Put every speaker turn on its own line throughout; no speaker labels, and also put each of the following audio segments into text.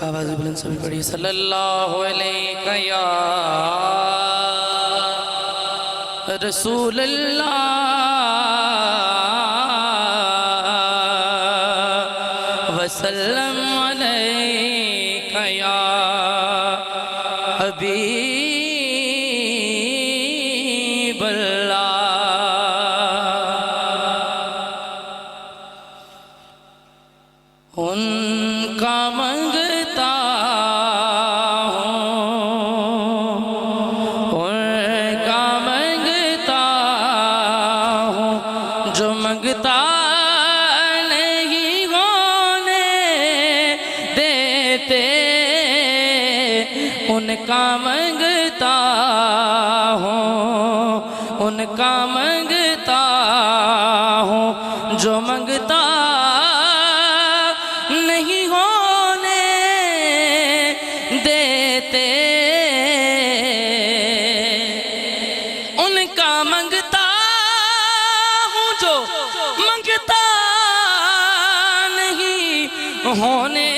آواز بلند سے پڑھی صلی اللہ علیہ یا رسول اللہ وسلم علیہ یا حبیب اللہ ان کا منگتا ہوں ان کا منگتا ہوں جو منگتا نہیں ہونے دیتے ان کا منگتا ہوں ان کا منگتا ہوں جو منگتا نہیں ہونے دیتے ان کا منگتا ہوں جو منگتا نہیں ہونے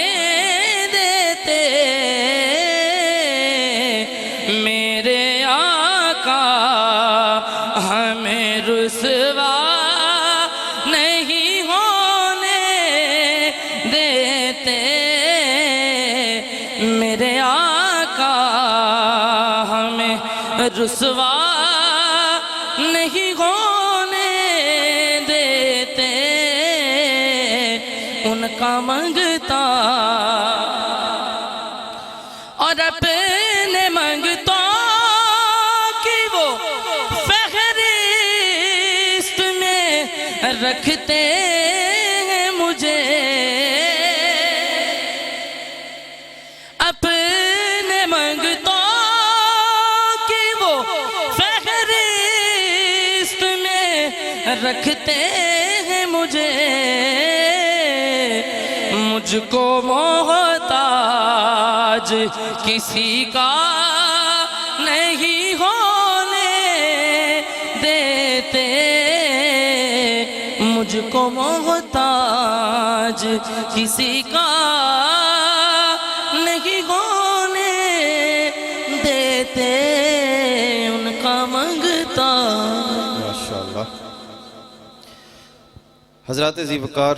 دیتے میرے آقا ہمیں رسوا نہیں ہونے دیتے میرے آقا ہمیں رسوا نہیں ہونے دیتے ان کا منگتا اور اپنے منگتوں کی وہ فہرست میں رکھتے ہیں مجھے اپنے منگتوں کی وہ فہرست میں رکھتے ہیں مجھے مجھ کو محتاج کسی کا نہیں ہونے دیتے مجھ کو محتاج کسی کا نہیں ہونے دیتے ان کا منگتا
ماشاءاللہ۔ حضرات ذی وقار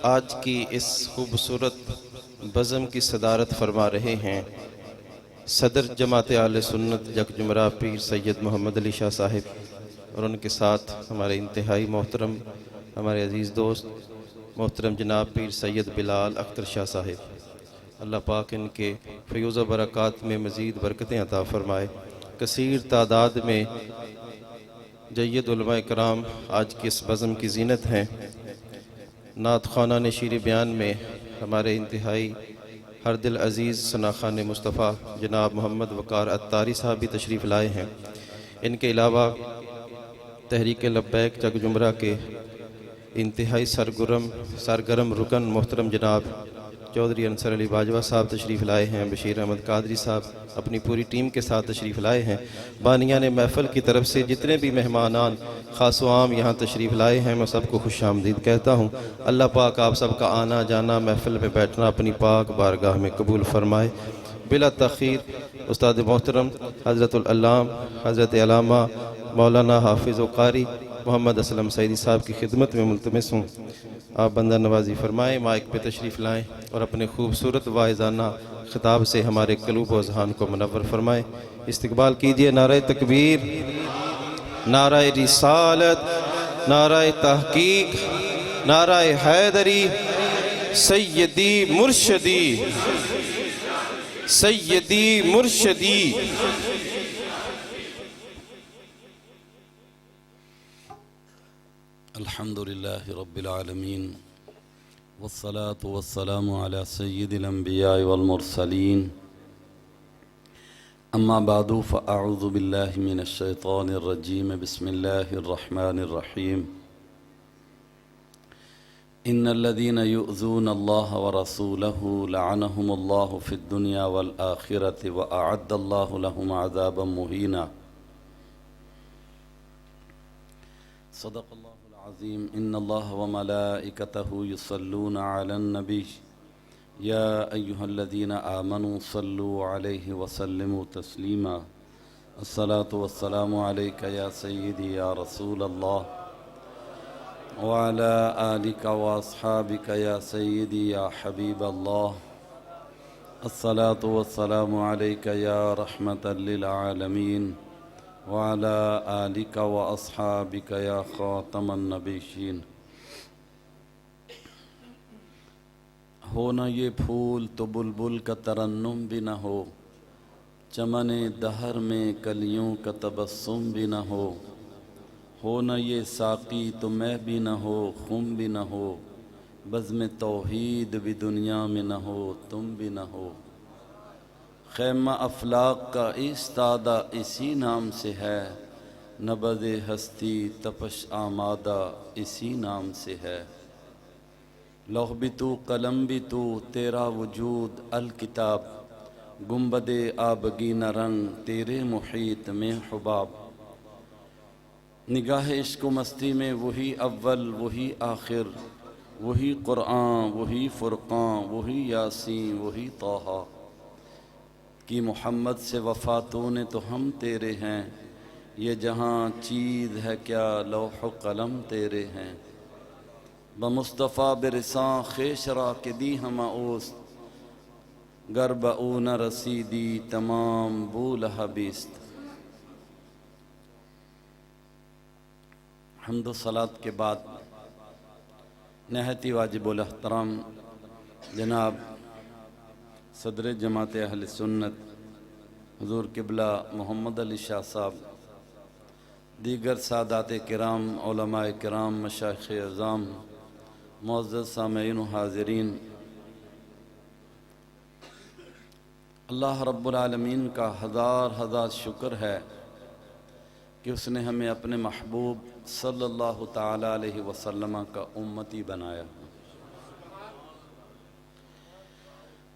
آج کی اس خوبصورت بزم کی صدارت فرما رہے ہیں صدر جماعت اہل سنت یک جمرہ پیر سید محمد علی شاہ صاحب اور ان کے ساتھ ہمارے انتہائی محترم ہمارے عزیز دوست محترم جناب پیر سید بلال اختر شاہ صاحب اللہ پاک ان کے فیوز و برکات میں مزید برکتیں عطا فرمائے کثیر تعداد میں جید علماء کرام آج کی اس بزم کی زینت ہیں نعت خوانہ نے شیر بیان میں ہمارے انتہائی ہر دل عزیز ثناخان مصطفیٰ جناب محمد وقار عطاری صاحب بھی تشریف لائے ہیں ان کے علاوہ تحریک لبیک جگ جمرہ کے انتہائی سرگرم رکن محترم جناب چودھری انصر علی باجوہ صاحب تشریف لائے ہیں بشیر احمد قادری صاحب اپنی پوری ٹیم کے ساتھ تشریف لائے ہیں بانیان محفل کی طرف سے جتنے بھی مہمانان خاص و عام یہاں تشریف لائے ہیں میں سب کو خوش آمدید کہتا ہوں اللہ پاک آپ سب کا آنا جانا محفل میں بیٹھنا اپنی پاک بارگاہ میں قبول فرمائے بلا تاخیر استاد محترم حضرت العلام حضرت علامہ مولانا حافظ و قاری محمد اسلم سعیدی صاحب کی خدمت میں ملتمس ہوں آپ بندہ نوازی فرمائیں مائک پہ تشریف لائیں اور اپنے خوبصورت واعظانہ خطاب سے ہمارے قلوب و اذہان کو منور فرمائیں استقبال کیجئے نعرہ تکبیر نعرہ رسالت نعرہ تحقیق نعرہ حیدری سیدی مرشدی سیدی مرشدی
الحمد لله رب العالمين والصلاة والسلام على سيد الأنبياء والمرسلين أما بعد فأعوذ بالله من الشيطان الرجيم بسم الله الرحمن الرحيم إن الذين يؤذون الله ورسوله لعنهم الله في الدنيا والآخرة وأعد الله لهم عذابا مهينا صدق الله العظيم إن الله وملائكته يصلون على النبي يا أيها الذين آمنوا صلوا عليه وسلموا تسليما الصلاة والسلام عليك يا سيدي يا رسول الله وعلى آلك وأصحابك يا سيدي يا حبيب الله الصلاة والسلام عليك يا رحمة للعالمين وعلى آلك وأصحابك يا خاتم النبيين. ہو نہ یہ پھول تو بلبل کا ترنم بھی نہ ہو، چمن دہر میں کلیوں کا تبسم بھی نہ ہو نہ یہ ساقی تو میں بھی نہ ہو، خم بھی نہ ہو، بزم توحید بھی دنیا میں نہ ہو، تم بھی نہ ہو. خیمہ افلاق کا ایستادہ اسی نام سے ہے، نبض ہستی تپش آمادہ اسی نام سے ہے. لوح بھی تو قلم بھی تو تیرا وجود الکتاب، گنبد آبگی نہ رنگ تیرے محیط میں حباب. نگاہ عشق و مستی میں وہی اول وہی آخر، وہی قرآن وہی فرقان وہی یاسین وہی طٰہٰ. کی محمد سے وفا تو نے تو ہم تیرے ہیں، یہ جہاں چیز ہے کیا لوح و قلم تیرے ہیں. بمصطفیٰ برساں خیش را کے دی ہم اوست، گر او نہ رسیدی تمام بولہ بیست. حمد و صلاۃ کے بعد نہایت واجب الاحترام جناب صدر جماعت اہل سنت حضور قبلہ محمد علی شاہ صاحب، دیگر سادات کرام، علماء کرام، مشائخ اعظام، معزز سامعین و حاضرین، اللہ رب العالمین کا ہزار شکر ہے کہ اس نے ہمیں اپنے محبوب صلی اللہ تعالی علیہ وسلم کا امتی بنایا،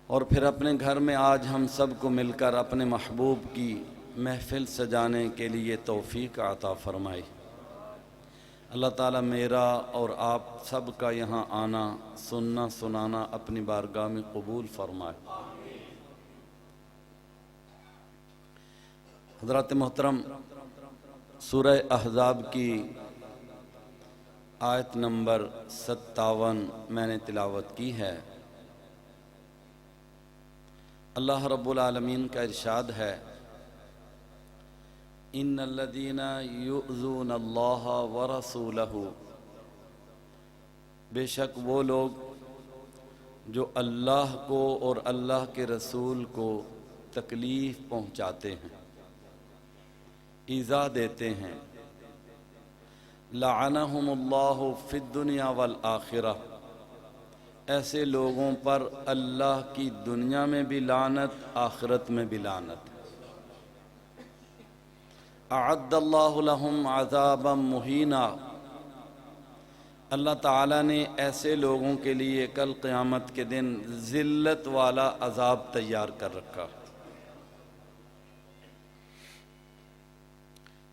اور پھر اپنے گھر میں آج ہم سب کو مل کر اپنے محبوب کی محفل سجانے کے لیے توفیق عطا فرمائی. اللہ تعالیٰ میرا اور آپ سب کا یہاں آنا سننا سنانا اپنی بارگاہ میں قبول فرمائے. حضرات محترم، سورہ احزاب کی آیت نمبر 57 میں نے تلاوت کی ہے. اللہ رب العالمین کا ارشاد ہے، ان الذین یؤذون اللہ ورسولہ، بے شک وہ لوگ جو اللہ کو اور اللہ کے رسول کو تکلیف پہنچاتے ہیں، ایذا دیتے ہیں. لعنہم اللہ فی الدنیا والآخرہ، ایسے لوگوں پر اللہ کی دنیا میں بھی لعنت، آخرت میں بھی لعنت. اعد اللہ لہم عذابا مہینا، اللہ تعالیٰ نے ایسے لوگوں کے لیے کل قیامت کے دن ذلت والا عذاب تیار کر رکھا.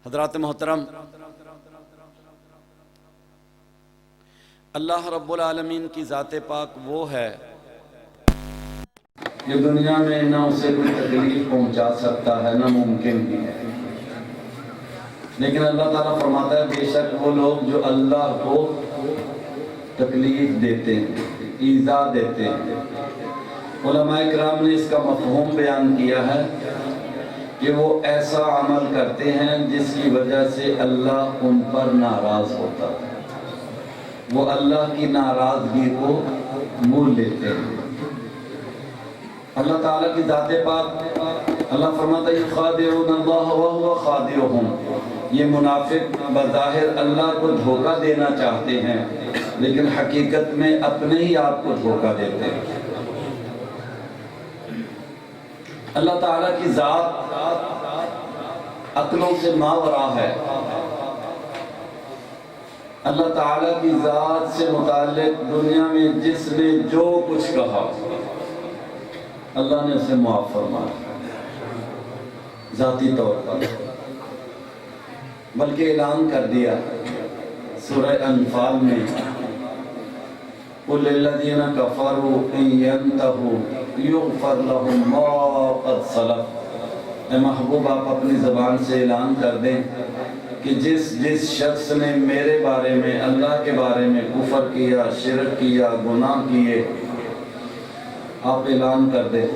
حضرات محترم، اللہ رب العالمین کی ذات پاک وہ ہے جو دنیا میں نہ اسے کوئی تکلیف پہنچا سکتا ہے، نہ ممکن بھی ہے. لیکن اللہ تعالیٰ فرماتا ہے بے شک وہ لوگ جو اللہ کو تکلیف دیتے ہیں، ایذا دیتے ہیں. علماء کرام نے اس کا مفہوم بیان کیا ہے کہ وہ ایسا عمل کرتے ہیں جس کی وجہ سے اللہ ان پر ناراض ہوتا ہے، وہ اللہ کی ناراضگی کو مول لیتے ہیں. اللہ تعالیٰ کی ذات پاک، اللہ فرماتا ہے یخادعون اللہ وہو خادعہم، یہ منافق بظاہر اللہ کو دھوکہ دینا چاہتے ہیں لیکن حقیقت میں اپنے ہی آپ کو دھوکہ دیتے ہیں. اللہ تعالیٰ کی ذات عقلوں سے ماورا ہے. اللہ تعالیٰ کی ذات سے متعلق دنیا میں جس نے جو کچھ کہا اللہ نے اسے معاف فرمایا ذاتی طور پر، بلکہ اعلان کر دیا سورہ انفال میں قل للذین کفروا ان ینتہوا یغفر لهم ما قد سلف۔ اے محبوب آپ اپنی زبان سے اعلان کر دیں کہ جس شخص نے میرے بارے میں، اللہ کے بارے میں کفر کیا، شرک کیا، گناہ کیے، آپ اعلان کر دیں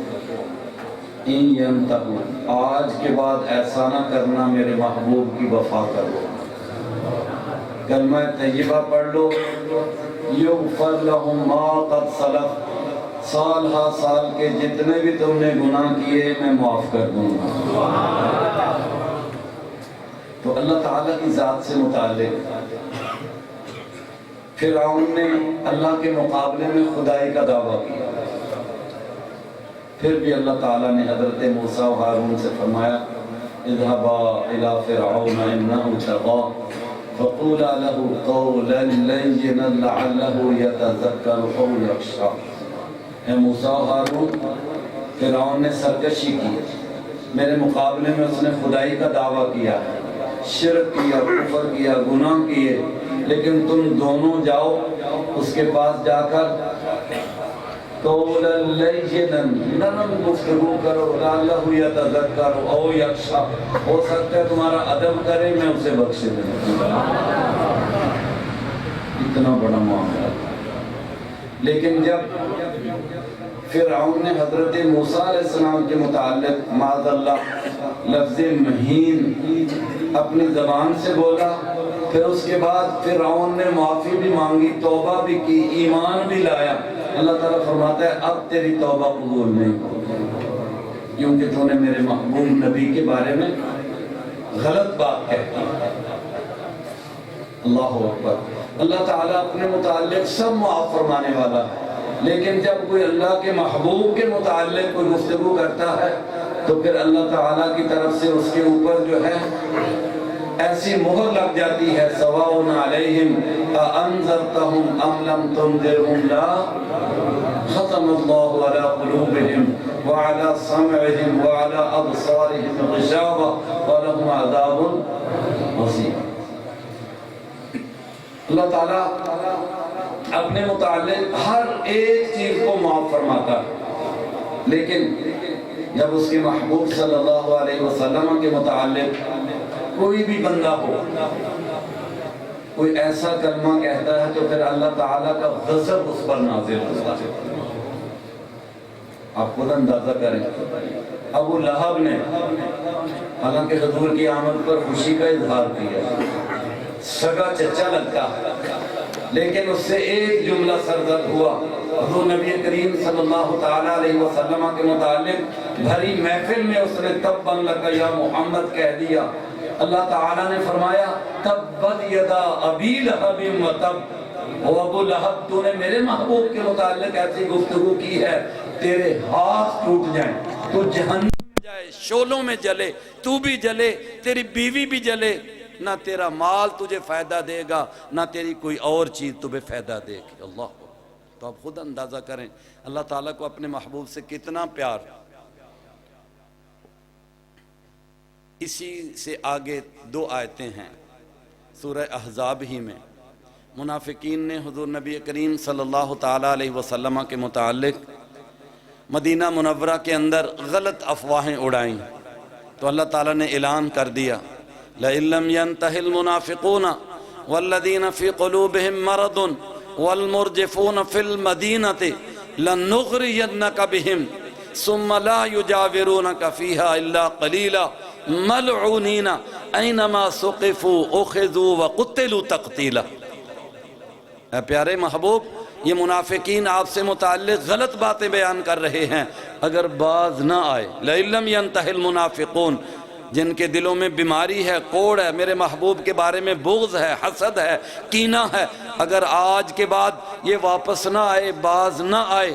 ان ینتہوا، آج کے بعد ایسا نہ کرنا، میرے محبوب کی وفا کرو، کلمہ طیبہ پڑھ لو، یغفر لهم ما قد سلف، سال ہا سال کے جتنے بھی تم نے گناہ کیے میں معاف کر دوں گا۔ تو اللہ تعالیٰ کی ذات سے متعلق فرعون نے اللہ کے مقابلے میں خدائی کا دعویٰ کیا، پھر بھی اللہ تعالیٰ نے حضرت موسیٰ و ہارون سے فرمایا اذهبا الى فرعون انه طغى فقولا له قولا لينا لعله يتذكر او يخشى۔ اے موسیٰ و ہارون، فرعون نے سرکشی کی، میرے مقابلے میں اس نے خدائی کا دعویٰ کیا، شرک کیا، کفر کیا، گناہ کیے، لیکن تم دونوں جاؤ اس کے پاس جا کر قولا لینا، نرم گفتگو کرو، لعلہ یتذکر او یخشی، ہو سکتا ہے تمہارا ادب کرے، میں اسے بخش دوں۔ اتنا بڑا معاملہ۔ لیکن جب فرعون نے حضرت موسیٰ علیہ السلام کے متعلق معاذ اللہ لفظ مہین اپنی زبان سے بولا، پھر اس کے بعد فرعون نے معافی بھی مانگی، توبہ بھی کی، ایمان بھی لایا، اللہ تعالیٰ فرماتا ہے اب تیری توبہ قبول نہیں ہوگی، کیونکہ تو نے میرے محبوب نبی کے بارے میں غلط بات کہتی۔ اللہ اکبر۔ اللہ تعالیٰ اپنے متعلق سب معاف فرمانے والا ہے، لیکن جب کوئی اللہ کے محبوب کے متعلق کوئی گفتگو کرتا ہے تو پھر اللہ تعالیٰ کی طرف سے اس کے اوپر جو ہے ایسی مہر لگ جاتی ہے، سواء علیہم اانذرتہم ام لم تنذرہم لا ختم اللہ علی قلوبہم وعلی سمعہم وعلی ابصارہم غشاوہ ولہم عذاب عظیم۔ اللہ تعالیٰ اپنے متعلق ہر ایک چیز کو معاف فرماتا ہے، لیکن جب اس کے محبوب صلی اللہ علیہ وسلم کے متعلق کوئی بھی بندہ ہو، کوئی ایسا کلمہ کہتا ہے تو پھر اللہ تعالیٰ کا غضب اس پر نازل ہوتا ہے۔ آپ خود اندازہ کریں، ابو لہب نے حالانکہ حضور کی آمد پر خوشی کا اظہار کیا، سگا چچا لگتا، لیکن اس سے ایک جملہ سرزد ہوا، حضور نبی کریم صلی اللہ تعالیٰ علیہ وسلم کے متعلق بھری محفل میں اس نے تبًا لک یا محمد کہہ دیا۔ اللہ تعالیٰ نے فرمایا تبت یدا ابی لہب و تب، او ابو لہب تو نے میرے محبوب کے متعلق ایسی گفتگو کی ہے تیرے ہاتھ ٹوٹ جائیں، تو جہنم میں جائے، شعلوں میں جلے، تو بھی جلے، تیری بیوی بھی جلے، نہ تیرا مال تجھے فائدہ دے گا، نہ تیری کوئی اور چیز تجھے فائدہ دے گی۔ اللہ، تو آپ خود اندازہ کریں اللہ تعالیٰ کو اپنے محبوب سے کتنا پیار۔ اسی سے آگے دو آیتیں ہیں سورہ احزاب ہی میں، منافقین نے حضور نبی کریم صلی اللہ تعالیٰ علیہ وسلم کے متعلق مدینہ منورہ کے اندر غلط افواہیں اڑائیں، تو اللہ تعالیٰ نے اعلان کر دیا لَإِن لَّمْ يَنْتَهِ الْمُنَافِقُونَ وَالَّذِينَ فِي قُلُوبِهِم مَّرَضٌ وَالْمُرْجِفُونَ فِي الْمَدِينَةِ لَنُغْرِيَنَّكَ بِهِمْ ثُمَّ لَا يُجَاوِرُونَكَ فِيهَا إِلَّا قَلِيلًا ملعونین اینما ثقفوا اخذوا وقتلوا تقتیلا۔ اے پیارے محبوب، یہ منافقین آپ سے متعلق غلط باتیں بیان کر رہے ہیں، اگر باز نہ آئے، لَإِن لَّمْ يَنْتَهِ الْمُنَافِقُونَ، جن کے دلوں میں بیماری ہے، کوڑ ہے، میرے محبوب کے بارے میں بغض ہے، حسد ہے، کینہ ہے، اگر آج کے بعد یہ واپس نہ آئے، باز نہ آئے،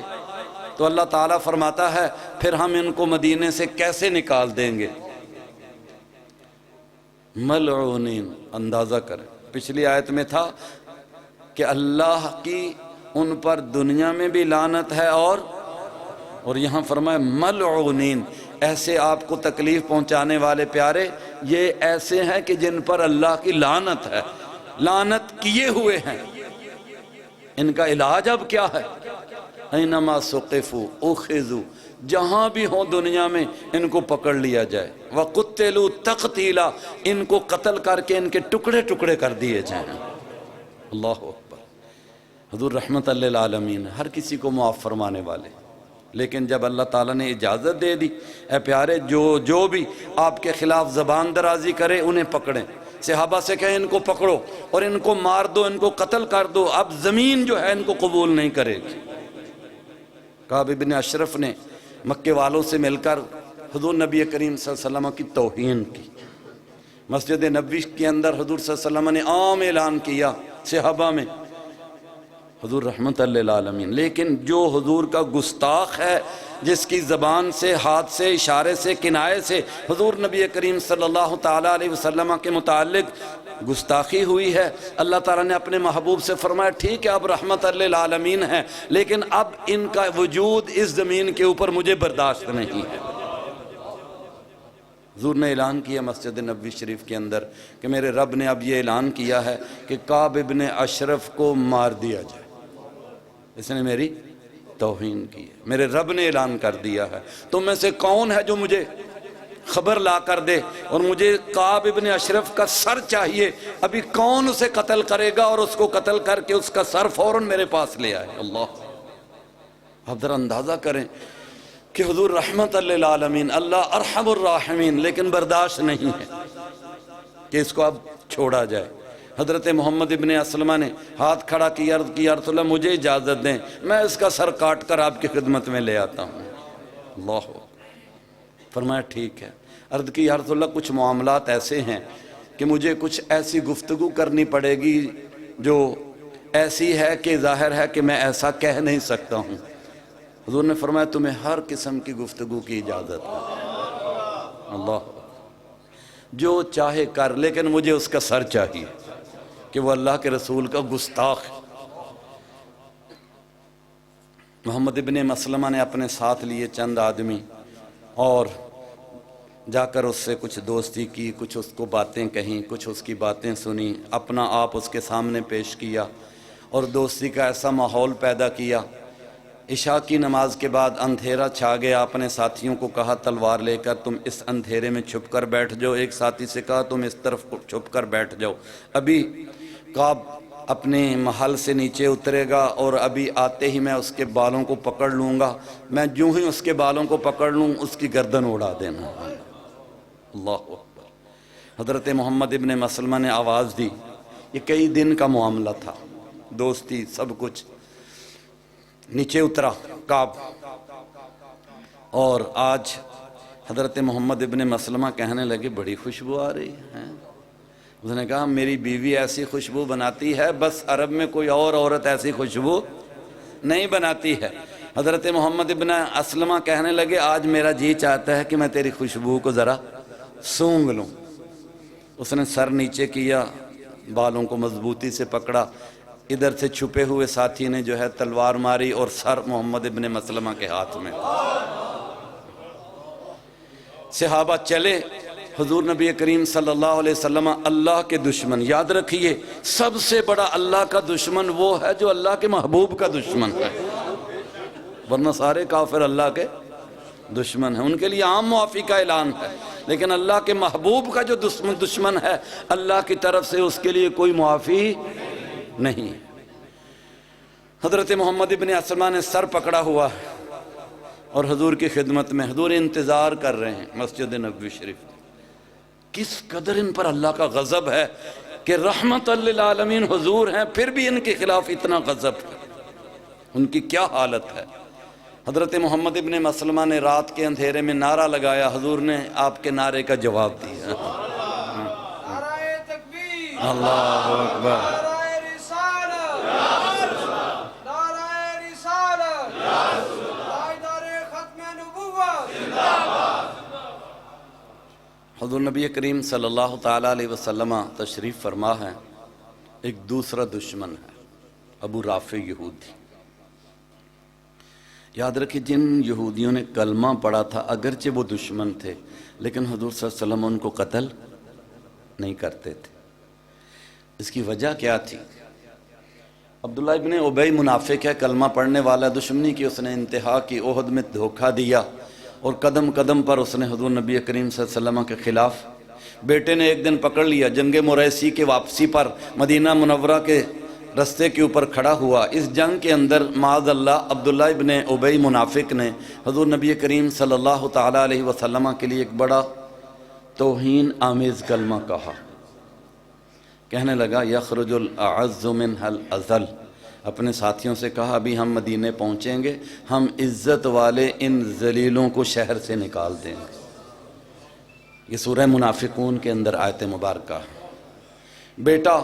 تو اللہ تعالیٰ فرماتا ہے پھر ہم ان کو مدینے سے کیسے نکال دیں گے۔ ملعونین، اندازہ کریں، پچھلی آیت میں تھا کہ اللہ کی ان پر دنیا میں بھی لعنت ہے، اور یہاں فرمایا ملعونین، ایسے آپ کو تکلیف پہنچانے والے پیارے یہ ایسے ہیں کہ جن پر اللہ کی لعنت ہے، لعنت کیے ہوئے ہیں۔ ان کا علاج اب کیا ہے؟ اینما ثقفوا اخذوا، جہاں بھی ہوں دنیا میں ان کو پکڑ لیا جائے، وقتلوا تقتیلا، ان کو قتل کر کے ان کے ٹکڑے ٹکڑے کر دیے جائیں۔ اللہ اکبر۔ حضور رحمت للعالمین ہر کسی کو معاف فرمانے والے، لیکن جب اللہ تعالیٰ نے اجازت دے دی، اے پیارے جو بھی آپ کے خلاف زبان درازی کرے انہیں پکڑیں، صحابہ سے کہیں ان کو پکڑو اور ان کو مار دو، ان کو قتل کر دو، اب زمین جو ہے ان کو قبول نہیں کرے گی۔ کعب بن اشرف نے مکے والوں سے مل کر حضور نبی کریم صلی اللہ علیہ وسلم کی توہین کی۔ مسجد نبوی کے اندر حضور صلی اللہ علیہ وسلم نے عام اعلان کیا صحابہ میں، حضور رحمت للعالمین، لیکن جو حضور کا گستاخ ہے، جس کی زبان سے، ہاتھ سے، اشارے سے، کنائے سے حضور نبی کریم صلی اللہ تعالیٰ علیہ وسلم کے متعلق گستاخی ہوئی ہے، اللہ تعالیٰ نے اپنے محبوب سے فرمایا ٹھیک ہے اب رحمت للعالمین ہے، لیکن اب ان کا وجود اس زمین کے اوپر مجھے برداشت نہیں ہے۔ حضور نے اعلان کیا مسجد نبوی شریف کے اندر کہ میرے رب نے اب یہ اعلان کیا ہے کہ کعب بن اشرف کو مار دیا جائے، اس نے میری توہین کی ہے، میرے رب نے اعلان کر دیا ہے۔ تم میں سے کون ہے جو مجھے خبر لا کر دے، اور مجھے کعب بن اشرف کا سر چاہیے، ابھی کون اسے قتل کرے گا اور اس کو قتل کر کے اس کا سر فوراً میرے پاس لے آئے۔ اللہ، آپ ذرا اندازہ کریں کہ حضور رحمت للعالمین، اللہ ارحم الراحمین، لیکن برداشت نہیں ہے کہ اس کو اب چھوڑا جائے۔ حضرت محمد ابن اسلمہ نے ہاتھ کھڑا کیا، عرض کی یا رسول اللہ مجھے اجازت دیں، میں اس کا سر کاٹ کر آپ کی خدمت میں لے آتا ہوں۔ اللہ، فرمایا ٹھیک ہے۔ عرض کی یا رسول اللہ کچھ معاملات ایسے ہیں کہ مجھے کچھ ایسی گفتگو کرنی پڑے گی جو ایسی ہے کہ ظاہر ہے کہ میں ایسا کہہ نہیں سکتا ہوں۔ حضور نے فرمایا تمہیں ہر قسم کی گفتگو کی اجازت ہے، اللہ جو چاہے کر، لیکن مجھے اس کا سر چاہیے کہ وہ اللہ کے رسول کا گستاخ ہے۔ محمد ابن مسلمہ نے اپنے ساتھ لیے چند آدمی اور جا کر اس سے کچھ دوستی کی، کچھ اس کو باتیں کہیں، کچھ اس کی باتیں سنی، اپنا آپ اس کے سامنے پیش کیا اور دوستی کا ایسا ماحول پیدا کیا۔ عشاء کی نماز کے بعد اندھیرا چھا گیا، اپنے ساتھیوں کو کہا تلوار لے کر تم اس اندھیرے میں چھپ کر بیٹھ جاؤ، ایک ساتھی سے کہا تم اس طرف چھپ کر بیٹھ جاؤ، ابھی کعب اپنے محل سے نیچے اترے گا اور ابھی آتے ہی میں اس کے بالوں کو پکڑ لوں گا، میں جو ہی اس کے بالوں کو پکڑ لوں اس کی گردن اڑا دینا۔ اللہ اکبر۔ حضرت محمد ابن مسلمہ نے آواز دی، یہ کئی دن کا معاملہ تھا، دوستی سب کچھ، نیچے اترا کعب، اور آج حضرت محمد ابن مسلمہ کہنے لگے بڑی خوشبو آ رہی ہے۔ اس نے کہا میری بیوی ایسی خوشبو بناتی ہے، بس عرب میں کوئی اور عورت ایسی خوشبو نہیں بناتی ہے۔ حضرت محمد ابن اسلمہ کہنے لگے آج میرا جی چاہتا ہے کہ میں تیری خوشبو کو ذرا سونگھ لوں۔ اس نے سر نیچے کیا، بالوں کو مضبوطی سے پکڑا، ادھر سے چھپے ہوئے ساتھی نے جو ہے تلوار ماری اور سر محمد ابن مسلمہ کے ہاتھ میں۔ صحابہ چلے، حضور نبی کریم صلی اللہ علیہ وسلم اللہ کے دشمن، یاد رکھیے سب سے بڑا اللہ کا دشمن وہ ہے جو اللہ کے محبوب کا دشمن ہے، ورنہ سارے کافر اللہ کے دشمن ہیں، ان کے لیے عام معافی کا اعلان ہے، لیکن اللہ کے محبوب کا جو دشمن ہے اللہ کی طرف سے اس کے لیے کوئی معافی نہیں۔ حضرت محمد ابن اسلمہ نے سر پکڑا ہوا اور حضور کی خدمت میں، حضور انتظار کر رہے ہیں مسجد نبوی شریف۔ کس قدر ان پر اللہ کا غضب ہے کہ رحمت للعالمین حضور ہیں پھر بھی ان کے خلاف اتنا غضب ہے، ان کی کیا حالت ہے۔ حضرت محمد ابن مسلمہ نے رات کے اندھیرے میں نعرہ لگایا، حضور نے آپ کے نعرے کا جواب دیا۔ اللہ اکبر۔ حضور نبی کریم صلی اللہ تعالیٰ علیہ وسلم تشریف فرما ہے، ایک دوسرا دشمن ہے ابو رافع یہودی۔ یاد رکھیں جن یہودیوں نے کلمہ پڑھا تھا اگرچہ وہ دشمن تھے لیکن حضور صلی اللہ علیہ وسلم ان کو قتل نہیں کرتے تھے۔ اس کی وجہ کیا تھی؟ عبداللہ ابن ابی منافق ہے، کلمہ پڑھنے والا، دشمنی کی اس نے انتہا کی، احد میں دھوکہ دیا اور قدم قدم پر اس نے حضور نبی کریم صلی اللہ علیہ وسلم کے خلاف، بیٹے نے ایک دن پکڑ لیا، جنگ مریسی کے واپسی پر مدینہ منورہ کے رستے کے اوپر کھڑا ہوا۔ اس جنگ کے اندر معاذ اللہ عبداللہ ابن ابی منافق نے حضور نبی کریم صلی اللہ تعالیٰ علیہ وسلم کے لیے ایک بڑا توہین آمیز کلمہ کہا، کہنے لگا یخرج الاعز منها الاذل، اپنے ساتھیوں سے کہا ابھی ہم مدینے پہنچیں گے، ہم عزت والے ان ذلیلوں کو شہر سے نکال دیں گے۔ یہ سورہ منافقون کے اندر آیت مبارکہ۔ بیٹا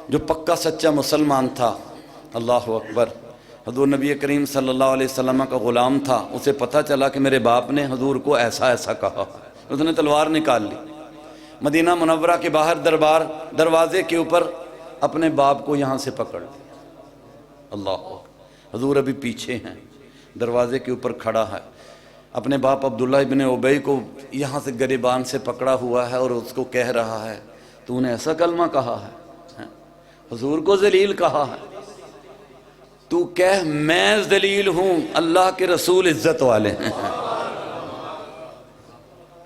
جو پکا سچا مسلمان تھا، اللہ اکبر، حضور نبی کریم صلی اللہ علیہ وسلم کا غلام تھا، اسے پتہ چلا کہ میرے باپ نے حضور کو ایسا ایسا کہا، اس نے تلوار نکال لی، مدینہ منورہ کے باہر دروازے کے اوپر اپنے باپ کو یہاں سے پکڑ لیا۔ اللہ اکبر، حضور ابھی پیچھے ہیں، دروازے کے اوپر کھڑا ہے، اپنے باپ عبداللہ ابن ابی کو یہاں سے گریبان سے پکڑا ہوا ہے اور اس کو کہہ رہا ہے تو نے ایسا کلمہ کہا ہے، حضور کو ذلیل کہا ہے، تو کہہ میں ذلیل ہوں، اللہ کے رسول عزت والے ہیں۔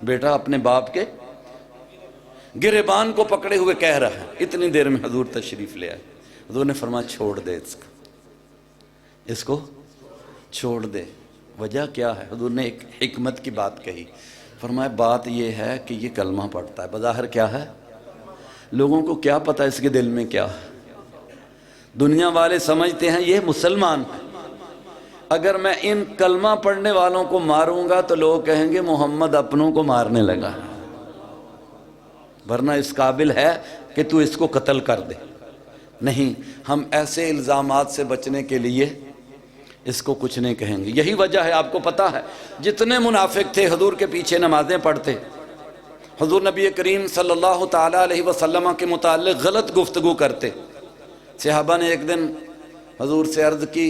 بیٹا اپنے باپ کے گریبان کو پکڑے ہوئے کہہ رہا ہے۔ اتنی دیر میں حضور تشریف لے آئے، حضور نے فرمایا چھوڑ دے اس کو چھوڑ دے۔ وجہ کیا ہے؟ حضور نے ایک حکمت کی بات کہی، فرمایا بات یہ ہے کہ یہ کلمہ پڑھتا ہے، بظاہر کیا ہے، لوگوں کو کیا پتہ اس کے دل میں کیا ہے، دنیا والے سمجھتے ہیں یہ مسلمان ہے، اگر میں ان کلمہ پڑھنے والوں کو ماروں گا تو لوگ کہیں گے محمد اپنوں کو مارنے لگا، ورنہ اس قابل ہے کہ تو اس کو قتل کر دے۔ نہیں، ہم ایسے الزامات سے بچنے کے لیے اس کو کچھ نہیں کہیں گے۔ یہی وجہ ہے، آپ کو پتہ ہے جتنے منافق تھے حضور کے پیچھے نمازیں پڑھتے، حضور نبی کریم صلی اللہ تعالیٰ علیہ وسلم کے متعلق غلط گفتگو کرتے۔ صحابہ نے ایک دن حضور سے عرض کی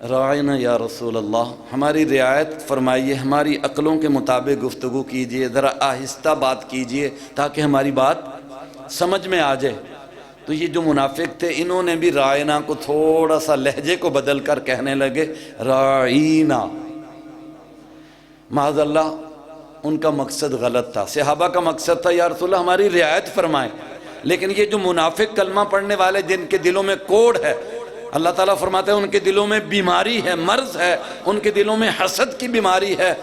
راعنا یا رسول اللہ، ہماری رعایت فرمائیے، ہماری عقلوں کے مطابق گفتگو کیجئے، ذرا آہستہ بات کیجئے تاکہ ہماری بات سمجھ میں آ جائے۔ تو یہ جو منافق تھے انہوں نے بھی راعنا کو تھوڑا سا لہجے کو بدل کر کہنے لگے راعینا، معاذ اللہ ان کا مقصد غلط تھا۔ صحابہ کا مقصد تھا یا رسول اللہ ہماری رعایت فرمائیں، لیکن یہ جو منافق کلمہ پڑھنے والے جن کے دلوں میں کوڑ ہے، اللہ تعالیٰ فرماتے ہیں ان کے دلوں میں بیماری ہے، مرض ہے، ان کے دلوں میں حسد کی بیماری ہے،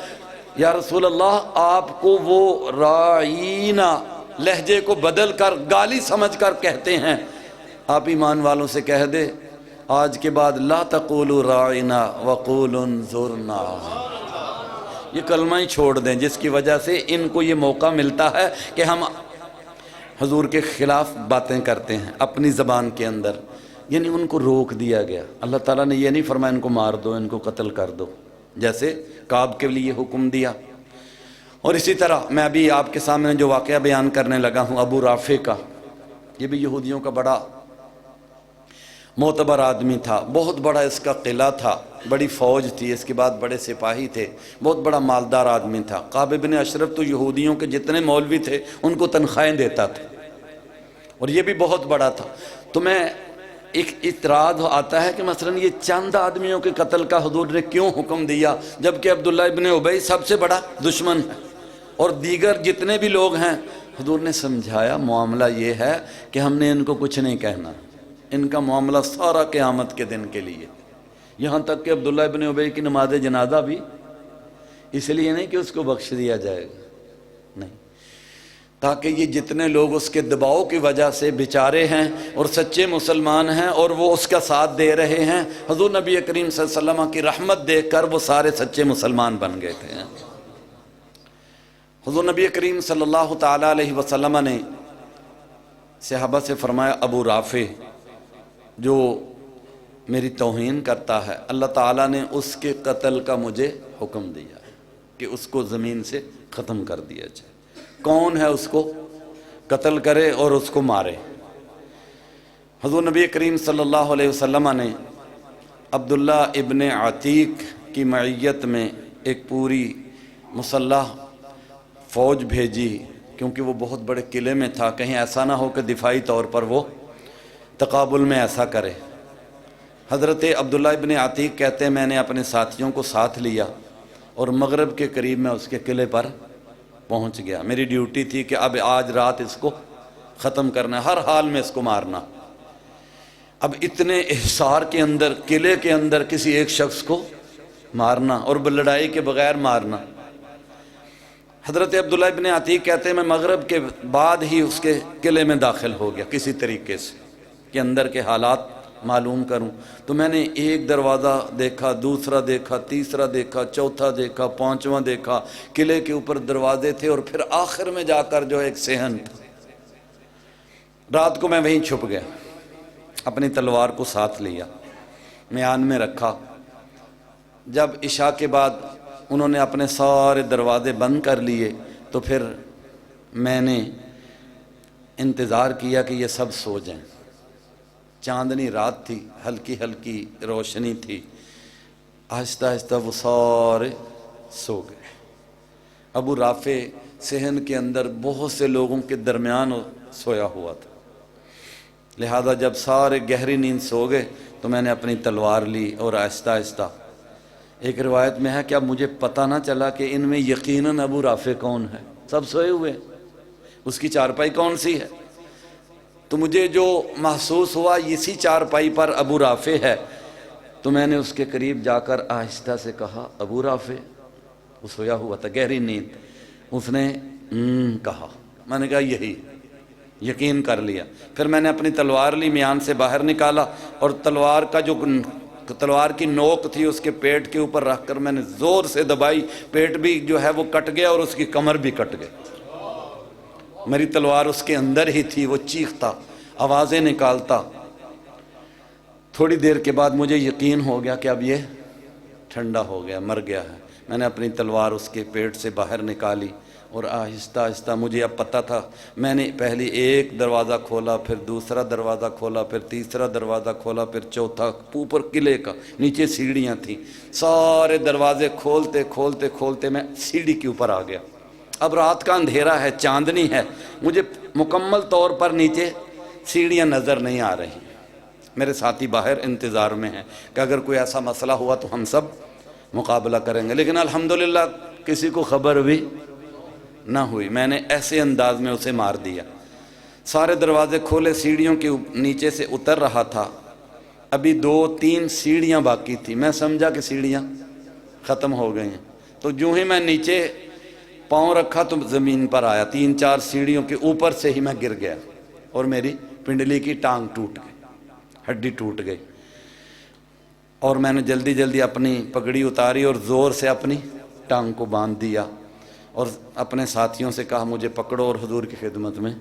یا رسول اللہ آپ کو وہ راعینا لہجے کو بدل کر گالی سمجھ کر کہتے ہیں، آپ ایمان والوں سے کہہ دے آج کے بعد لا تقولوا راعینا وقولوا انظرنا، یہ کلمہ ہی چھوڑ دیں، جس کی وجہ سے ان کو یہ موقع ملتا ہے کہ ہم حضور کے خلاف باتیں کرتے ہیں اپنی زبان کے اندر، یعنی ان کو روک دیا گیا۔ اللہ تعالیٰ نے یہ نہیں فرمایا ان کو مار دو، ان کو قتل کر دو، جیسے کعب کے لیے حکم دیا۔ اور اسی طرح میں ابھی آپ کے سامنے جو واقعہ بیان کرنے لگا ہوں ابو رافع کا، یہ بھی یہودیوں کا بڑا معتبر آدمی تھا، بہت بڑا اس کا قلعہ تھا، بڑی فوج تھی، اس کے بعد بڑے سپاہی تھے، بہت بڑا مالدار آدمی تھا۔ کعب بن اشرف تو یہودیوں کے جتنے مولوی تھے ان کو تنخواہیں دیتا تھا، اور یہ بھی بہت بڑا تھا۔ تو میں ایک اعتراض آتا ہے کہ مثلا یہ چند آدمیوں کے قتل کا حضور نے کیوں حکم دیا، جبکہ عبداللہ ابن ابی سب سے بڑا دشمن ہے، اور دیگر جتنے بھی لوگ ہیں۔ حضور نے سمجھایا معاملہ یہ ہے کہ ہم نے ان کو کچھ نہیں کہنا، ان کا معاملہ سارا قیامت کے دن کے لیے، یہاں تک کہ عبداللہ ابن ابی کی نماز جنازہ بھی اس لیے نہیں کہ اس کو بخش دیا جائے گا، نہیں، تاکہ یہ جتنے لوگ اس کے دباؤ کی وجہ سے بیچارے ہیں اور سچے مسلمان ہیں اور وہ اس کا ساتھ دے رہے ہیں، حضور نبی کریم صلی اللہ علیہ وسلم کی رحمت دیکھ کر وہ سارے سچے مسلمان بن گئے تھے۔ حضور نبی کریم صلی اللہ تعالیٰ علیہ وسلم نے صحابہ سے فرمایا ابو رافع جو میری توہین کرتا ہے، اللہ تعالیٰ نے اس کے قتل کا مجھے حکم دیا ہے کہ اس کو زمین سے ختم کر دیا جائے۔ کون ہے اس کو قتل کرے اور اس کو مارے؟ حضور نبی کریم صلی اللہ علیہ وسلم نے عبداللہ ابن عتیق کی معیت میں ایک پوری مسلح فوج بھیجی، کیونکہ وہ بہت بڑے قلعے میں تھا، کہیں ایسا نہ ہو کہ دفاعی طور پر وہ تقابل میں ایسا کرے۔ حضرت عبداللہ ابن عتیق کہتے ہیں میں نے اپنے ساتھیوں کو ساتھ لیا اور مغرب کے قریب میں اس کے قلعے پر پہنچ گیا۔ میری ڈیوٹی تھی کہ اب آج رات اس کو ختم کرنا ہے، ہر حال میں اس کو مارنا۔ اب اتنے احصار کے اندر، قلعے کے اندر کسی ایک شخص کو مارنا اور لڑائی کے بغیر مارنا۔ حضرت عبداللہ ابن عتیق کہتے ہیں میں مغرب کے بعد ہی اس کے قلعے میں داخل ہو گیا کسی طریقے سے کہ اندر کے حالات معلوم کروں۔ تو میں نے ایک دروازہ دیکھا، دوسرا دیکھا، تیسرا دیکھا، چوتھا دیکھا، پانچواں دیکھا، قلعے کے اوپر دروازے تھے اور پھر آخر میں جا کر جو ایک صحن تھا۔ رات کو میں وہیں چھپ گیا، اپنی تلوار کو ساتھ لیا، میان میں رکھا۔ جب عشاء کے بعد انہوں نے اپنے سارے دروازے بند کر لیے تو پھر میں نے انتظار کیا کہ یہ سب سو جائیں۔ چاندنی رات تھی، ہلکی ہلکی روشنی تھی، آہستہ آہستہ وہ سارے سو گئے۔ ابو رافع صحن کے اندر بہت سے لوگوں کے درمیان سویا ہوا تھا، لہذا جب سارے گہری نیند سو گئے تو میں نے اپنی تلوار لی اور آہستہ آہستہ، ایک روایت میں ہے کہ اب مجھے پتہ نہ چلا کہ ان میں یقیناً ابو رافع کون ہے، سب سوئے ہوئے، اس کی چارپائی کون سی ہے، تو مجھے جو محسوس ہوا اسی چارپائی پر ابو رافع ہے۔ تو میں نے اس کے قریب جا کر آہستہ سے کہا ابو رافع، وہ سویا ہوا تھا گہری نیند، اس نے کہا، میں نے کہا یہی، یقین کر لیا۔ پھر میں نے اپنی تلوار لی، میان سے باہر نکالا اور تلوار کا جو تلوار کی نوک تھی اس کے پیٹ کے اوپر رکھ کر میں نے زور سے دبائی، پیٹ بھی جو ہے وہ کٹ گیا اور اس کی کمر بھی کٹ گئی۔ میری تلوار اس کے اندر ہی تھی، وہ چیختا، آوازیں نکالتا۔ تھوڑی دیر کے بعد مجھے یقین ہو گیا کہ اب یہ ٹھنڈا ہو گیا، مر گیا ہے۔ میں نے اپنی تلوار اس کے پیٹ سے باہر نکالی اور آہستہ آہستہ، مجھے اب پتہ تھا، میں نے پہلے ایک دروازہ کھولا، پھر دوسرا دروازہ کھولا، پھر تیسرا دروازہ کھولا، پھر چوتھا، اوپر قلعے کا، نیچے سیڑھیاں تھیں، سارے دروازے کھولتے کھولتے کھولتے میں سیڑھی کے اوپر آ گیا۔ اب رات کا اندھیرا ہے، چاندنی ہے، مجھے مکمل طور پر نیچے سیڑھیاں نظر نہیں آ رہی۔ میرے ساتھی باہر انتظار میں ہیں کہ اگر کوئی ایسا مسئلہ ہوا تو ہم سب مقابلہ کریں گے، لیکن الحمدللہ کسی کو خبر بھی نہ ہوئی۔ میں نے ایسے انداز میں اسے مار دیا۔ سارے دروازے کھولے، سیڑھیوں کے نیچے سے اتر رہا تھا، ابھی 2-3 سیڑھیاں باقی تھی، میں سمجھا کہ سیڑھیاں ختم ہو گئی ہیں، تو جو ہی میں نیچے پاؤں رکھا تو زمین پر آیا، 3-4 سیڑھیوں کے اوپر سے ہی میں گر گیا اور میری پنڈلی کی ٹانگ ٹوٹ گئی، ہڈی ٹوٹ گئی، اور میں نے جلدی جلدی اپنی پگڑی اتاری اور زور سے اپنی ٹانگ کو باندھ دیا اور اپنے ساتھیوں سے کہا مجھے پکڑو اور حضور کی خدمت میں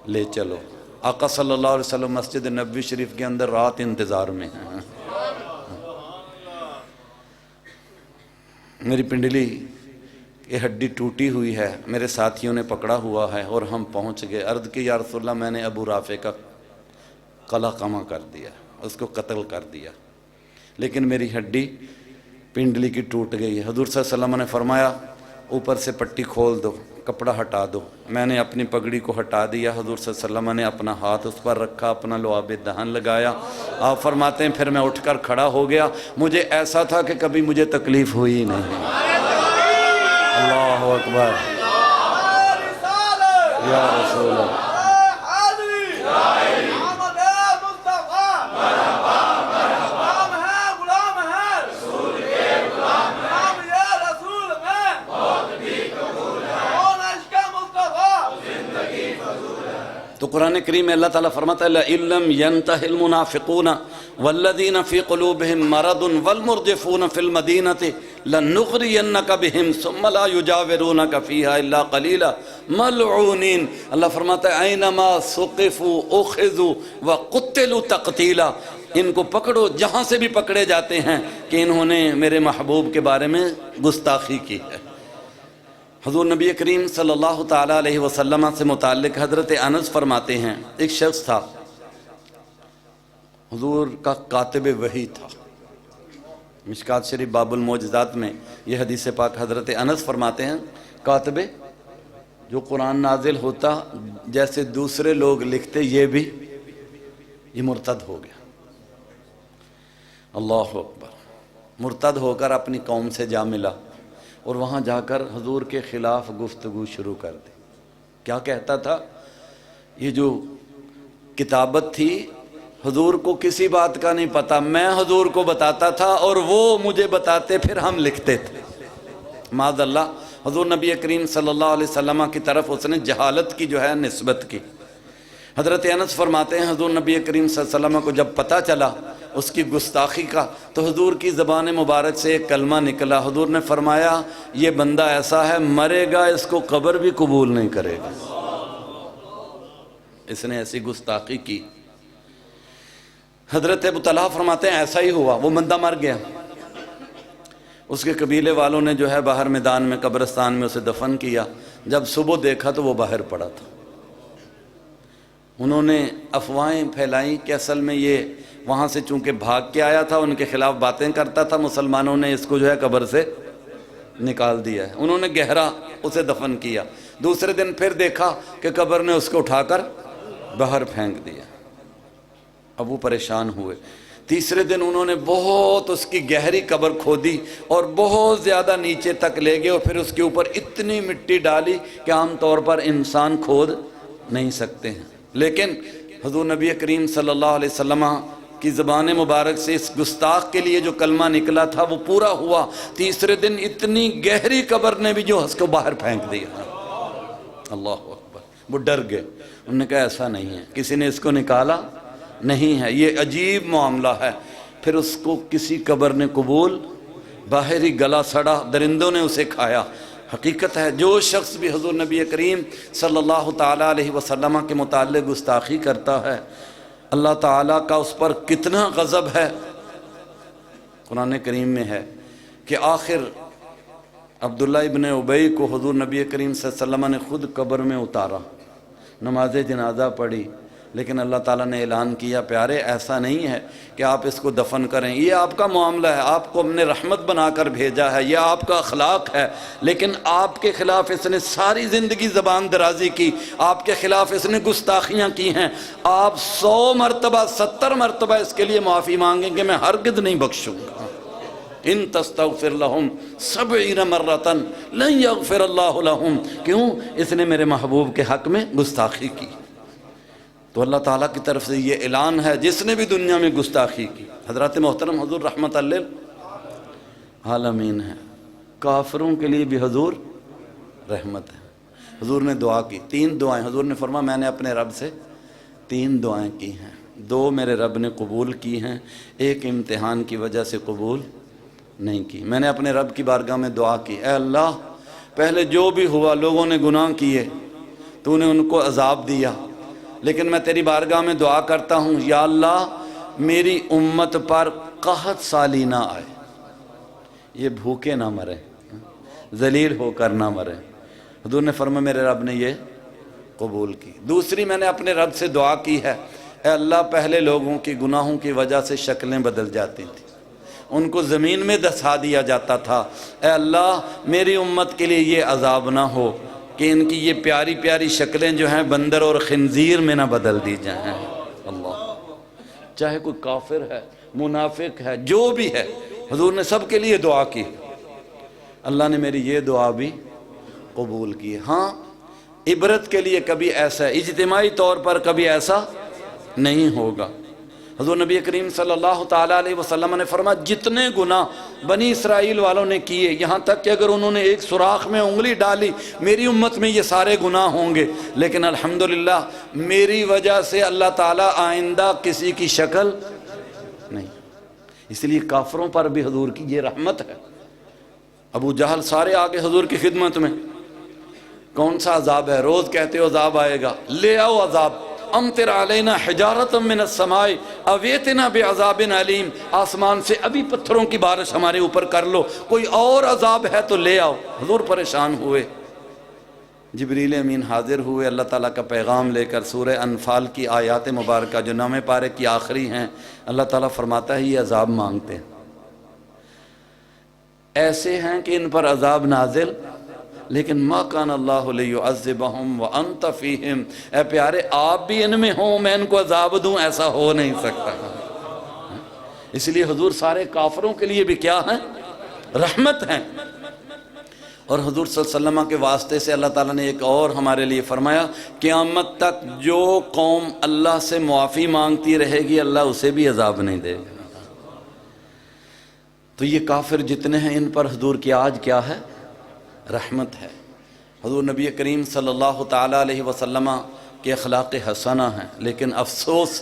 لے چلو۔ آقا صلی اللہ علیہ وسلم مسجد نبوی شریف کے اندر رات انتظار میں ہیں۔ میری پنڈلی یہ ہڈی ٹوٹی ہوئی ہے، میرے ساتھیوں نے پکڑا ہوا ہے اور ہم پہنچ گئے۔ عرض کی یا رسول اللہ، میں نے ابو رافع کا قلع قمع کر دیا، اس کو قتل کر دیا، لیکن میری ہڈی پنڈلی کی ٹوٹ گئی ہے۔ حضور صلی اللہ علیہ وسلم نے فرمایا اوپر سے پٹی کھول دو، کپڑا ہٹا دو۔ میں نے اپنی پگڑی کو ہٹا دیا، حضور صلی اللہ علیہ وسلم نے اپنا ہاتھ اس پر رکھا، اپنا لعاب دہن لگایا۔ آپ فرماتے ہیں پھر میں اٹھ کر کھڑا ہو گیا، مجھے ایسا تھا کہ کبھی مجھے تکلیف ہوئی نہیں۔ اللہ اکبر، یا رسول اللہ، تو قرآن کریم میں اللہ تعالیٰ فرماتا ہے لَإِن لَّمْ يَنْتَهِ الْمُنَافِقُونَ وَالَّذِينَ فِي قُلُوبِهِم مَّرَضٌ وَالْمُرْجِفُونَ فِي الْمَدِينَةِ لَنُغْرِيَنَّكَ بِهِمْ ثُمَّ لَا يُجَاوِرُونَكَ فِيهَا إِلَّا قَلِيلًا مَلْعُونِينَ۔ اللہ فرماتا ہے أَيْنَمَا ثُقِفُوا أُخِذُوا وَقُتِّلُوا تَقْتِيلًا، ان کو پکڑو جہاں سے بھی پکڑے جاتے ہیں کہ انہوں نے میرے محبوب کے بارے میں گستاخی کی ہے۔ حضور نبی کریم صلی اللہ تعالیٰ علیہ وسلم سے متعلق حضرت انس فرماتے ہیں ایک شخص تھا، حضور کا کاتب وحی تھا۔ مشکات شریف باب المعجزات میں یہ حدیث پاک حضرت انس فرماتے ہیں کاتب، جو قرآن نازل ہوتا جیسے دوسرے لوگ لکھتے یہ بھی، یہ مرتد ہو گیا۔ اللہ اکبر. مرتد ہو کر اپنی قوم سے جا ملا اور وہاں جا کر حضور کے خلاف گفتگو شروع کر دی. کیا کہتا تھا؟ یہ جو کتابت تھی حضور کو کسی بات کا نہیں پتا، میں حضور کو بتاتا تھا اور وہ مجھے بتاتے، پھر ہم لکھتے تھے. معاذ اللہ، حضور نبی کریم صلی اللہ علیہ وسلم کی طرف اس نے جہالت کی جو ہے نسبت کی. حضرت انس فرماتے ہیں حضور نبی کریم صلی اللہ علیہ وسلم کو جب پتہ چلا اس کی گستاخی کا تو حضور کی زبان مبارک سے ایک کلمہ نکلا. حضور نے فرمایا یہ بندہ ایسا ہے مرے گا اس کو قبر بھی قبول نہیں کرے گا. اس نے ایسی گستاخی کی. حضرت ابو طلحہ فرماتے ہیں ایسا ہی ہوا، وہ بندہ مر گیا. اس کے قبیلے والوں نے جو ہے باہر میدان میں قبرستان میں اسے دفن کیا. جب صبح دیکھا تو وہ باہر پڑا تھا. انہوں نے افواہیں پھیلائیں کہ اصل میں یہ وہاں سے چونکہ بھاگ کے آیا تھا، ان کے خلاف باتیں کرتا تھا، مسلمانوں نے اس کو جو ہے قبر سے نکال دیا ہے. انہوں نے گہرا اسے دفن کیا. دوسرے دن پھر دیکھا کہ قبر نے اس کو اٹھا کر باہر پھینک دیا. اب وہ پریشان ہوئے. تیسرے دن انہوں نے بہت اس کی گہری قبر کھودی اور بہت زیادہ نیچے تک لے گئے اور پھر اس کے اوپر اتنی مٹی ڈالی کہ عام طور پر انسان کھود نہیں سکتے ہیں. لیکن حضور نبی کریم صلی اللہ علیہ وسلم کی زبان مبارک سے اس گستاخ کے لیے جو کلمہ نکلا تھا وہ پورا ہوا. تیسرے دن اتنی گہری قبر نے بھی جو اس کو باہر پھینک دیا. اللہ اکبر. وہ ڈر گئے. انہوں نے کہا ایسا نہیں ہے، کسی نے اس کو نکالا نہیں ہے، یہ عجیب معاملہ ہے. پھر اس کو کسی قبر نے قبول، باہر ہی گلا سڑا، درندوں نے اسے کھایا. حقیقت ہے جو شخص بھی حضور نبی کریم صلی اللہ تعالیٰ علیہ وسلم کے متعلق گستاخی کرتا ہے اللہ تعالیٰ کا اس پر کتنا غضب ہے. قرآن کریم میں ہے کہ آخر عبداللہ ابن ابی کو حضور نبی کریم صلی اللہ علیہ وسلم نے خود قبر میں اتارا، نماز جنازہ پڑھی، لیکن اللہ تعالیٰ نے اعلان کیا پیارے ایسا نہیں ہے کہ آپ اس کو دفن کریں، یہ آپ کا معاملہ ہے، آپ کو ہم نے رحمت بنا کر بھیجا ہے، یہ آپ کا اخلاق ہے. لیکن آپ کے خلاف اس نے ساری زندگی زبان درازی کی، آپ کے خلاف اس نے گستاخیاں کی ہیں. آپ 100 مرتبہ 70 مرتبہ اس کے لیے معافی مانگیں گے، میں ہرگز نہیں بخشوں گا. ان تستغفر لهم 70 مرۃ لن یغفر اللہ لهم. کیوں؟ اس نے میرے محبوب کے حق میں گستاخی کی. تو اللہ تعالیٰ کی طرف سے یہ اعلان ہے جس نے بھی دنیا میں گستاخی کی. حضرت محترم حضور رحمت للعالمین ہے، کافروں کے لیے بھی حضور رحمت ہے. حضور نے دعا کی 3 دعائیں. حضور نے فرمایا میں نے اپنے رب سے 3 دعائیں کی ہیں، 2 میرے رب نے قبول کی ہیں، ایک امتحان کی وجہ سے قبول نہیں کی. میں نے اپنے رب کی بارگاہ میں دعا کی، اے اللہ پہلے جو بھی ہوا لوگوں نے گناہ کیے، تو نے ان کو عذاب دیا، لیکن میں تیری بارگاہ میں دعا کرتا ہوں یا اللہ میری امت پر قحط سالی نہ آئے، یہ بھوکے نہ مرے، ذلیل ہو کر نہ مرے. حضور نے فرمایا میرے رب نے یہ قبول کی. دوسری میں نے اپنے رب سے دعا کی ہے، اے اللہ پہلے لوگوں کی گناہوں کی وجہ سے شکلیں بدل جاتی تھیں، ان کو زمین میں دھسا دیا جاتا تھا، اے اللہ میری امت کے لیے یہ عذاب نہ ہو کہ ان کی یہ پیاری پیاری شکلیں جو ہیں بندر اور خنزیر میں نہ بدل دی جائیں. اللہ چاہے کوئی کافر ہے، منافق ہے، جو بھی ہے، حضور نے سب کے لیے دعا کی. اللہ نے میری یہ دعا بھی قبول کی. ہاں عبرت کے لیے کبھی ایسا اجتماعی طور پر کبھی ایسا نہیں ہوگا. حضور نبی کریم صلی اللہ تعالیٰ علیہ وسلم نے فرمایا جتنے گناہ بنی اسرائیل والوں نے کیے، یہاں تک کہ اگر انہوں نے ایک سوراخ میں انگلی ڈالی میری امت میں یہ سارے گناہ ہوں گے، لیکن الحمدللہ میری وجہ سے اللہ تعالیٰ آئندہ کسی کی شکل نہیں. اس لیے کافروں پر بھی حضور کی یہ رحمت ہے. ابو جہل سارے آگے حضور کی خدمت میں، کون سا عذاب ہے؟ روز کہتے ہو عذاب آئے گا، لے آؤ عذاب. امطر علینا حجارۃ من السماء اویتنا بعذاب علیم، آسمان سے ابھی پتھروں کی بارش ہمارے اوپر کر لو، کوئی اور عذاب ہے تو لے آؤ. حضور پریشان ہوئے. جبریل امین حاضر ہوئے اللہ تعالیٰ کا پیغام لے کر. سورہ انفال کی آیات مبارکہ جو 9ویں پارے کی آخری ہیں، اللہ تعالیٰ فرماتا ہے یہ عذاب مانگتے ہیں، ایسے ہیں کہ ان پر عذاب نازل، لیکن ما کان اللہ لیعذبہم وانت فیہم. اے پیارے آپ بھی ان میں ہوں میں ان کو عذاب دوں، ایسا ہو نہیں سکتا. اس لیے حضور سارے کافروں کے لیے بھی کیا ہیں؟ رحمت ہیں۔ اور حضور صلی اللہ علیہ وسلم کے واسطے سے اللہ تعالیٰ نے ایک اور ہمارے لیے فرمایا، قیامت تک جو قوم اللہ سے معافی مانگتی رہے گی اللہ اسے بھی عذاب نہیں دے گا۔ تو یہ کافر جتنے ہیں ان پر حضور کی آج کیا ہے؟ رحمت ہے۔ حضور نبی کریم صلی اللہ تعالیٰ علیہ وسلم کے اخلاق حسنہ ہیں، لیکن افسوس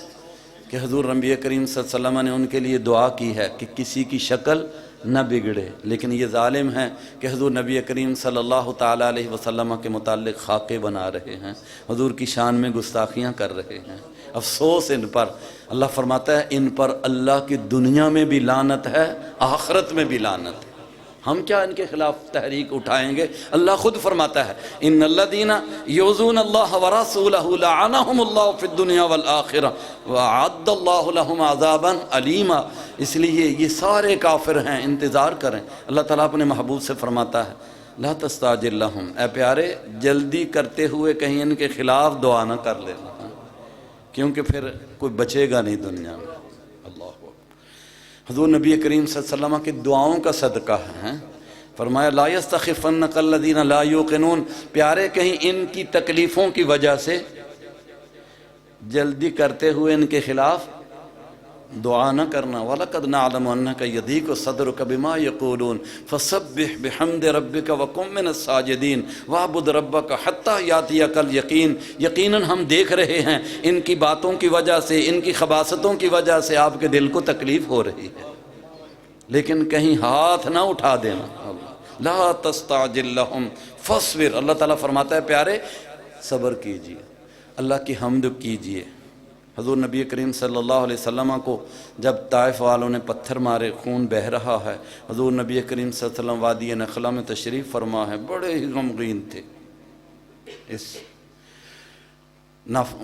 کہ حضور نبی کریم صلی اللہ علیہ وسلم نے ان کے لیے دعا کی ہے کہ کسی کی شکل نہ بگڑے، لیکن یہ ظالم ہیں کہ حضور نبی کریم صلی اللہ تعالیٰ علیہ وسلم کے متعلق خاکے بنا رہے ہیں، حضور کی شان میں گستاخیاں کر رہے ہیں۔ افسوس ان پر، اللہ فرماتا ہے ان پر اللہ کی دنیا میں بھی لعنت ہے، آخرت میں بھی لعنت ہے۔ ہم کیا ان کے خلاف تحریک اٹھائیں گے؟ اللہ خود فرماتا ہے ان الذین یؤذون اللہ ورسولہ لعنہم اللہ فی الدنیا والآخرہ وأعد اللہ لہم عذابا علیما۔ اس لیے یہ سارے کافر ہیں، انتظار کریں۔ اللہ تعالیٰ اپنے محبوب سے فرماتا ہے لا تستعجل لہم، اے پیارے جلدی کرتے ہوئے کہیں ان کے خلاف دعا نہ کر لینا، کیونکہ پھر کوئی بچے گا نہیں دنیا میں۔ اللہ اکبر۔ حضور نبی کریم صلی اللہ علیہ وسلم کی دعاؤں کا صدقہ ہے، فرمایا لا یستخفنک الذین لا یوقنون، پیارے کہیں ان کی تکلیفوں کی وجہ سے جلدی کرتے ہوئے ان کے خلاف دعا نہ کرنا۔ وَلَقَدْ نَعْلَمُ أَنَّكَ يَضِيقُ صَدْرُكَ بِمَا يَقُولُونَ فَسَبِّحْ بِحَمْدِ رَبِّكَ وَكُن مِّنَ السَّاجِدِينَ وَاعْبُدْ رَبَّكَ حَتَّى يَأْتِيَكَ الْيَقِينُ۔ یقیناً ہم دیکھ رہے ہیں ان کی باتوں کی وجہ سے، ان کی خباثتوں کی وجہ سے آپ کے دل کو تکلیف ہو رہی ہے، لیکن کہیں ہاتھ نہ اٹھا دینا۔ لا تستعجل لہم فاصبر، اللہ تعالیٰ فرماتا ہے پیارے صبر کیجئے، اللہ کی حمد کیجئے۔ حضور نبی کریم صلی اللہ علیہ وسلم کو جب طائف والوں نے پتھر مارے، خون بہہ رہا ہے، حضور نبی کریم صلی اللہ علیہ وسلم وادی نخلا میں تشریف فرما ہے، بڑے ہی غمگین تھے۔ اس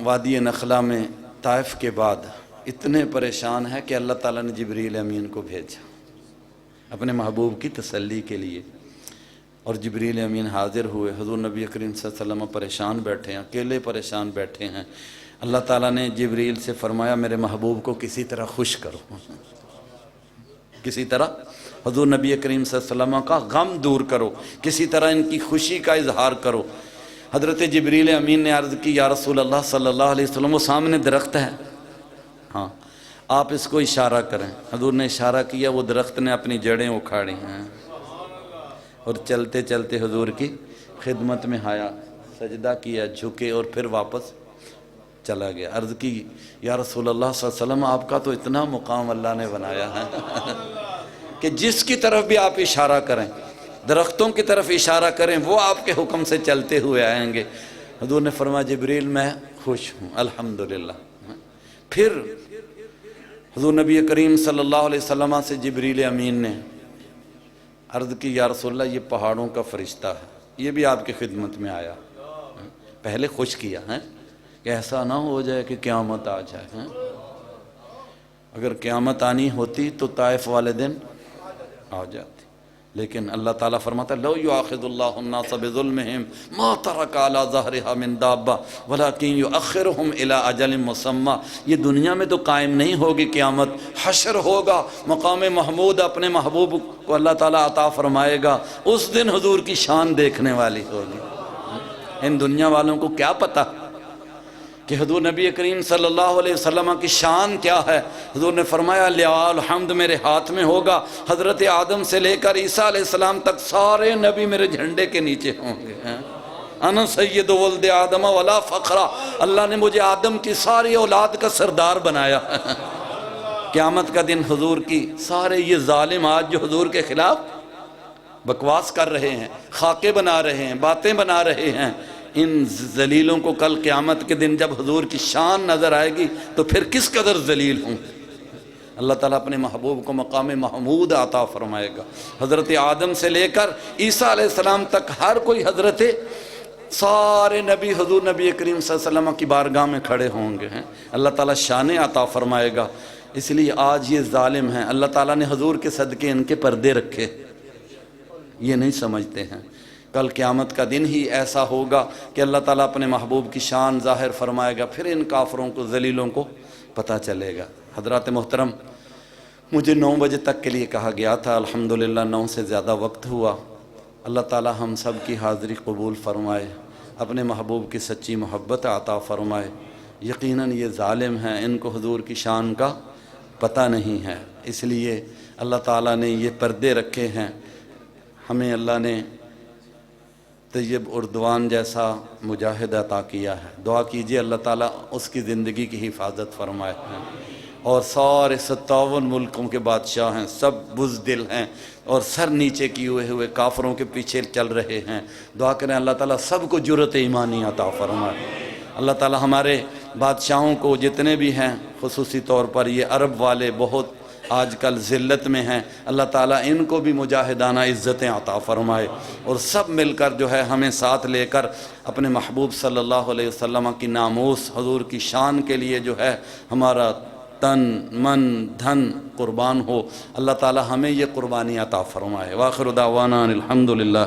وادی نخلا میں طائف کے بعد اتنے پریشان ہے کہ اللہ تعالیٰ نے جبریل امین کو بھیجا اپنے محبوب کی تسلی کے لیے، اور جبریل امین حاضر ہوئے۔ حضور نبی کریم صلی اللہ علیہ وسلم پریشان بیٹھے ہیں، اکیلے پریشان بیٹھے ہیں۔ اللہ تعالیٰ نے جبریل سے فرمایا میرے محبوب کو کسی طرح خوش کرو، کسی طرح حضور نبی کریم صلی اللہ علیہ وسلم کا غم دور کرو، کسی طرح ان کی خوشی کا اظہار کرو۔ حضرت جبریل امین نے عرض کی یا رسول اللہ صلی اللہ علیہ وسلم وہ سامنے درخت ہے، ہاں آپ اس کو اشارہ کریں۔ حضور نے اشارہ کیا، وہ درخت نے اپنی جڑیں اکھاڑی ہیں اور چلتے چلتے حضور کی خدمت میں آیا، سجدہ کیا، جھکے اور پھر واپس چلا گیا۔ عرض کی یا رسول اللہ صلی اللہ علیہ وسلم آپ کا تو اتنا مقام اللہ نے بنایا ہے کہ جس کی طرف بھی آپ اشارہ کریں، درختوں کی طرف اشارہ کریں، وہ آپ کے حکم سے چلتے ہوئے آئیں گے۔ حضور نے فرمایا جبریل میں خوش ہوں الحمدللہ۔ پھر حضور نبی کریم صلی اللہ علیہ وسلم سے جبریل امین نے عرض کی یا رسول اللہ یہ پہاڑوں کا فرشتہ ہے، یہ بھی آپ کی خدمت میں آیا۔ پہلے خوش کیا ہے کہ ایسا نہ ہو جائے کہ قیامت آ جائے، اگر قیامت آنی ہوتی تو طائف والے دن آ جاتی، لیکن اللہ تعالیٰ فرماتا ہے لو یؤاخذ اللہ الناس بظلمہم ما ترک علی ظہرہا من دابہ ولکن یؤخرہم الی اجل مسمی۔ یہ دنیا میں تو قائم نہیں ہوگی قیامت، حشر ہوگا، مقام محمود اپنے محبوب کو اللہ تعالیٰ عطا فرمائے گا، اس دن حضور کی شان دیکھنے والی ہوگی۔ ان دنیا والوں کو کیا پتہ کہ حضور نبی کریم صلی اللہ علیہ وسلم کی شان کیا ہے۔ حضور نے فرمایا لواء الحمد میرے ہاتھ میں ہوگا، حضرت آدم سے لے کر عیسیٰ علیہ السلام تک سارے نبی میرے جھنڈے کے نیچے ہوں گے۔ انا سید ولد آدم ولا فخرا، اللہ نے مجھے آدم کی ساری اولاد کا سردار بنایا۔ قیامت کا دن حضور کی سارے یہ ظالم آج جو حضور کے خلاف بکواس کر رہے ہیں، خاکے بنا رہے ہیں، باتیں بنا رہے ہیں، ان ذلیلوں کو کل قیامت کے دن جب حضور کی شان نظر آئے گی تو پھر کس قدر ذلیل ہوں۔ اللہ تعالیٰ اپنے محبوب کو مقام محمود عطا فرمائے گا۔ حضرت آدم سے لے کر عیسیٰ علیہ السلام تک ہر کوئی حضرت سارے نبی حضور نبی کریم صلی اللہ علیہ وسلم کی بارگاہ میں کھڑے ہوں گے ہیں، اللہ تعالیٰ شان عطا فرمائے گا۔ اس لیے آج یہ ظالم ہیں، اللہ تعالیٰ نے حضور کے صدقے ان کے پردے رکھے، یہ نہیں سمجھتے ہیں کل قیامت کا دن ہی ایسا ہوگا کہ اللہ تعالیٰ اپنے محبوب کی شان ظاہر فرمائے گا، پھر ان کافروں کو ذلیلوں کو پتہ چلے گا۔ حضرات محترم، مجھے 9 بجے تک کے لیے کہا گیا تھا، الحمدللہ 9 سے زیادہ وقت ہوا۔ اللہ تعالی ہم سب کی حاضری قبول فرمائے، اپنے محبوب کی سچی محبت عطا فرمائے۔ یقیناً یہ ظالم ہیں، ان کو حضور کی شان کا پتہ نہیں ہے، اس لیے اللہ تعالیٰ نے یہ پردے رکھے ہیں۔ ہمیں اللہ نے طیب اردوان جیسا مجاہد عطا کیا ہے، دعا کیجئے اللہ تعالیٰ اس کی زندگی کی حفاظت فرمائے۔ اور سارے 57 ملکوں کے بادشاہ ہیں، سب بزدل ہیں اور سر نیچے کیے ہوئے کافروں کے پیچھے چل رہے ہیں۔ دعا کریں اللہ تعالیٰ سب کو جرأت ایمانی عطا فرمائے۔ اللہ تعالیٰ ہمارے بادشاہوں کو جتنے بھی ہیں، خصوصی طور پر یہ عرب والے بہت آج کل ذلت میں ہیں، اللہ تعالیٰ ان کو بھی مجاہدانہ عزتیں عطا فرمائے، اور سب مل کر جو ہے ہمیں ساتھ لے کر اپنے محبوب صلی اللہ علیہ وسلم کی ناموس، حضور کی شان کے لیے جو ہے ہمارا تن من دھن قربان ہو۔ اللہ تعالیٰ ہمیں یہ قربانی عطا فرمائے۔ وآخر دعوانا الحمدللہ۔